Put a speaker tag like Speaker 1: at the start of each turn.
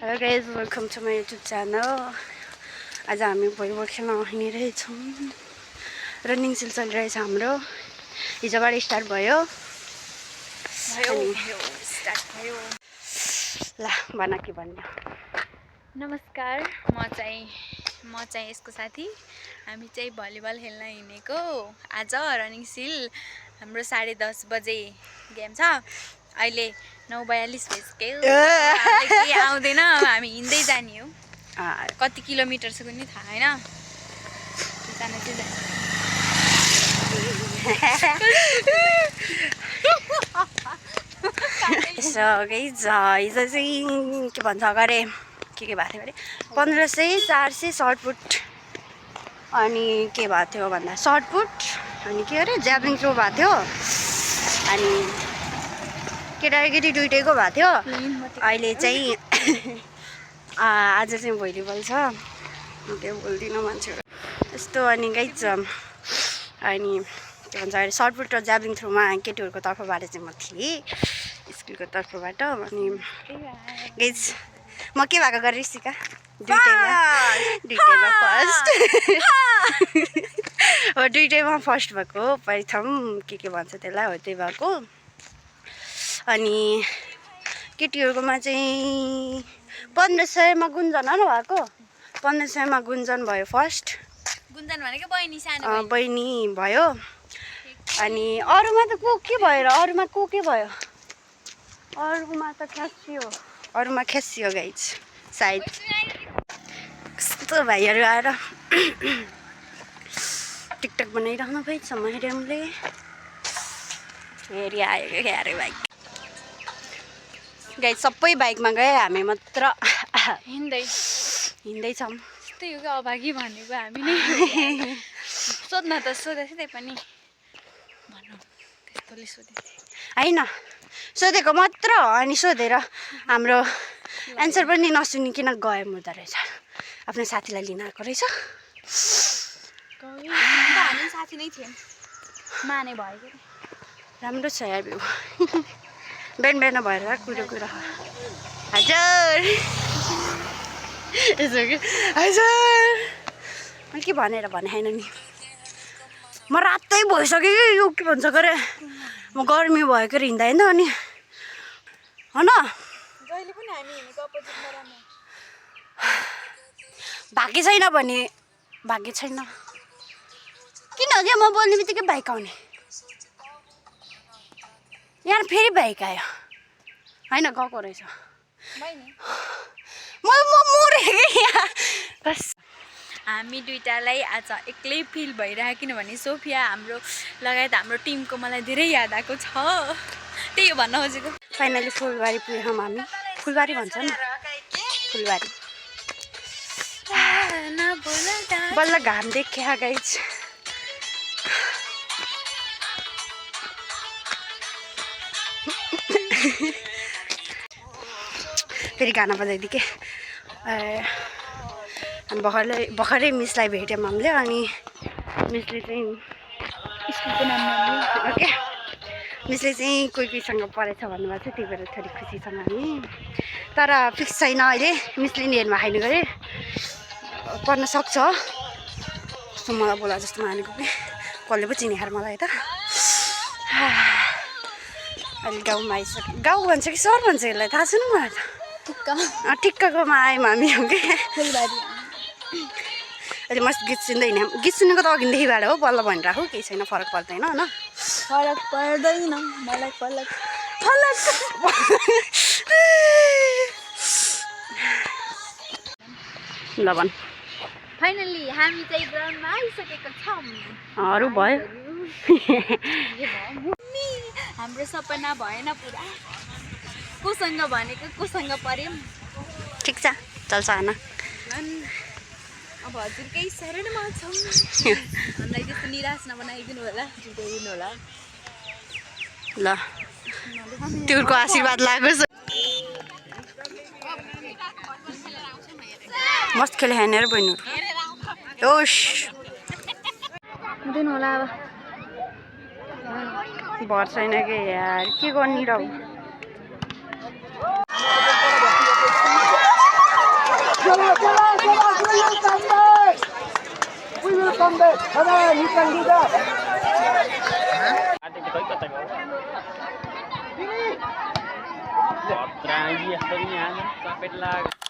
Speaker 1: Hello guys, welcome to my YouTube channel. आज हामी volleyball खेल्न हिँडिरहेछौँ। रनिङ सिल चलिरहेछ हाम्रो। हिजोबाट स्टार्ट भयो। ल भन के भन्नु।
Speaker 2: नमस्कार, म चाहिँ यसको साथी। हामी चाहिँ भलिबल खेल्न हिँडेको। आज रनिङ सिल हाम्रो 10:30 बजे गेम छ। अहिले 9:42 भइसक्यो। केही आउँदैन, हामी हिँड्दै जाने हो। कति किलोमिटर छ कुनै थाहा छैन। जान चाहिँ जाने।
Speaker 1: So guys, हिजो चाहिँ के भन्छ अगाडि के भएको थियो अरे 1500 400 सर्टपुट अनि के भएको थियो भन्दा सर्टपुट अनि के अरे ज्याभलिङ थ्रो भएको थियो अनि केटाकेटी दुइटैको भएको थियो। अहिले चाहिँ आज चाहिँ भलिबल छ। त्यो बोल्दिनँ मान्छेहरू यस्तो अनि गाइज अनि के भन्छ अरे सर्टपुट र ज्याभलिङ थ्रोमा केटीहरूको तर्फबाट चाहिँ म थिएँ स्कुलको तर्फबाट। अनि गाइज म के भएको गरेँ सिका दुइटैमा फर्स्ट हो। दुइटैमा फर्स्ट भएको प्रथम के भन्छ त्यसलाई हो त्यही भएको। अनि केटीहरूकोमा चाहिँ 1500मा गुन्जन हो भएको। 1500मा गुन्जन भयो फर्स्ट।
Speaker 2: गुन्जन भनेको बहिनी सानो
Speaker 1: बहिनी भयो। अनि अरूमा त को के भयो र अरूमा को के भयो अरूमा त ख्यासियो अरूमा ख्यासियो गाइज सायद कस्तो भाइहरू आएर टिकटक बनाइराख्नु भएछ म्याडमले। फेरि आयो क्या अरे बाइक गाइज सबै बाइकमा गए हामी मात्र हिँड्दैछौँ।
Speaker 2: त्यही हो क्या अभागी भनेको हामी नै। सोध्न त सोधेको थिएँ पनि भनौँ त्यस्तोले सोधेको थिएँ
Speaker 1: होइन सोधेको मात्र हो। अनि सोधेर हाम्रो एन्सर पनि नसुनिकन गयो मुर्दो रहेछ। आफ्नो साथीलाई लिन आएको रहेछ।
Speaker 2: हामी साथी नै थियौँ माने भयो कि
Speaker 1: राम्रो छ यार भ्यू बिहान बिहान भएर कुरो हजुर यसो कि हजुर मैले के भनेर भने छैन नि। म रातै भइसक्यो कि यो के भन्छ गरे म गर्मी भएको हिँड्दा होइन अनि होइन
Speaker 2: जहिले पनि हामी हिँडेको अपोजिटमा राम्रो
Speaker 1: भाग्य छैन भने भाग्य छैन किनकि म बोल्ने बित्तिकै बाइक आउने यहाँ फेरि बाइक आयो होइन गएको रहेछ म मरेँ यहाँ बस।
Speaker 2: हामी दुइटालाई आज एक्लै फिल भइरहेको किनभने सोफिया हाम्रो लगायत हाम्रो टिमको मलाई धेरै याद आएको छ। त्यही हो भन्न खोजेको।
Speaker 1: फाइनली फुलबारी पुग्यौँ हामी। फुलबारी भन्छ नि फुलबारी। बल्ल घाम देखिया गाइज। फेरि गाना बजाइदिए के भर्खरै मिसलाई भेट्यौँ हामीले। अनि मिसले चाहिँ स्कुलको नाम ओके मिसले चाहिँ कोहीसँग पढेछ भन्नुभएको छ। त्यही भएर थोरै खुसी छौँ हामी। तर फिक्स छैन अहिले। मिसले नि हेर्नु खाइनु गरे पढ्न सक्छ जस्तो मलाई बोला जस्तो मानेको कि कसले पो चिने खाएर मलाई त। अहिले गाउँमा आइसक्यो। गाउँ भन्छ कि सहर भन्छ यसलाई थाहा छैन मलाई त। टिक्काकोमा आयौँ हामी हो कि अहिले मस्त गीत सुन्दैन। गीत सुनेको त अघिदेखिबाट हो बल्ल भनिरहेको केही छैन फरक पर्दैन होइन
Speaker 2: फरक पर्दैन मलाई फरक
Speaker 1: ल भन्।
Speaker 2: फाइनली हामी चाहिँ ग्राउन्डमा आइसकेको छौँ।
Speaker 1: अरू भयो
Speaker 2: हाम्रो सपना भएन पुरा। कोसँग भनेको कोसँग पर्यौँ।
Speaker 1: ठिक छ चल्छ होइन।
Speaker 2: अब हजुरकै शरणमा छौँ। हामीलाई त्यस्तो निराश नबनाइदिनु होला जिताइदिनु होला।
Speaker 1: ल तिम्रो आशीर्वाद लागोस्। मस्त खेले हेर्ने बहिनी होस्
Speaker 2: हुँदैन होला अब
Speaker 1: भर छैन कि यार के गर्ने र
Speaker 3: Otra, iya, ini sampai lagi.